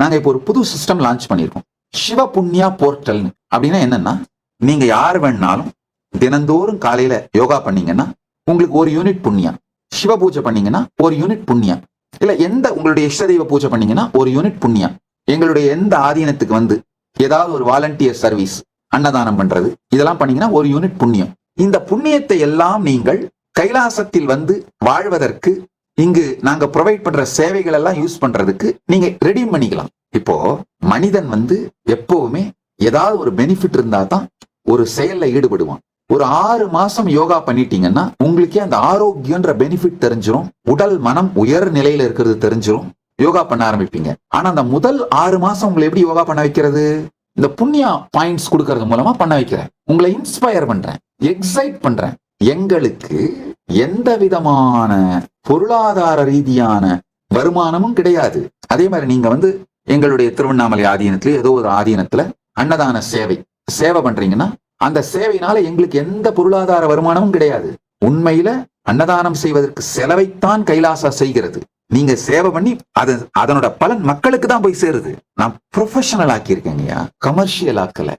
நாங்க இப்போ ஒரு புது சிஸ்டம் லான்ச் பண்ணிருக்கோம், சிவ புண்ணியா போர்ட்டல். அப்படின்னா என்னன்னா, நீங்க யார் வேணாலும் தினந்தோறும் காலையில யோகா பண்ணீங்கன்னா உங்களுக்கு ஒரு யூனிட் புண்ணியா, சிவ பூஜை பண்ணீங்கன்னா ஒரு யூனிட் புண்ணியா, இல்ல எந்த உங்களுடைய இஷ்ட தெய்வ பூஜை பண்ணீங்கன்னா ஒரு யூனிட் புண்ணியா, எங்களுடைய எந்த ஆதீனத்துக்கு வந்து ஏதாவது ஒரு வாலண்டியர் சர்வீஸ், அன்னதானம் பண்றது, இதெல்லாம் பண்ணீங்கன்னா ஒரு யூனிட் புண்ணியம். இந்த புண்ணியத்தை எல்லாம் நீங்கள் கைலாசத்தில் வந்து வாழ்வதற்கு இங்கு நாங்க ப்ரொவைட் பண்ற சேவைகள் எல்லாம் யூஸ் பண்றதுக்கு நீங்க ரெடீம் பண்ணிக்கலாம். இப்போ மனிதன் வந்து எப்பவுமே ஏதாவது ஒரு பெனிஃபிட் இருந்தா தான் ஒரு செயல்ல ஈடுபடுவான். ஒரு 6 மாசம் யோகா பண்ணிட்டீங்கன்னா உங்களுக்கே அந்த ஆரோக்கியன்ற பெனிஃபிட் தெரிஞ்சிடும், உடல் மனம் உயர் நிலையில இருக்கிறது தெரிஞ்சிடும், யோகா பண்ண ஆரம்பிப்பீங்க. ஆனா அந்த முதல் 6 மாசம் உங்களை எப்படி யோகா பண்ண வைக்கிறது? இந்த புண்ணியா பாயிண்ட்ஸ் கொடுக்கறது மூலமா பண்ண வைக்கிறேன். உங்களை இன்ஸ்பயர் பண்றேன், எக்ஸைட் பண்றேன். எங்களுக்கு எந்த விதமான பொருளாதார ரீதியான வருமானமும் கிடையாது. அதே மாதிரி நீங்க வந்து எங்களுடைய திருவண்ணாமலை ஆதீனத்துல ஏதோ ஒரு ஆதீனத்துல அன்னதான சேவை பண்றீங்கன்னா அந்த சேவையினால எங்களுக்கு எந்த பொருளாதார வருமானமும் கிடையாது. உண்மையில அன்னதானம் செய்வதற்கு செலவைத்தான் கைலாசா செய்கிறது. நீங்க சேவை பண்ணி அதனோட பலன் மக்களுக்கு தான் போய் சேருது. நான் ப்ரொஃபஷனல் ஆக்கியிருக்கேங்கய்யா, கமர்ஷியல் ஆக்கல.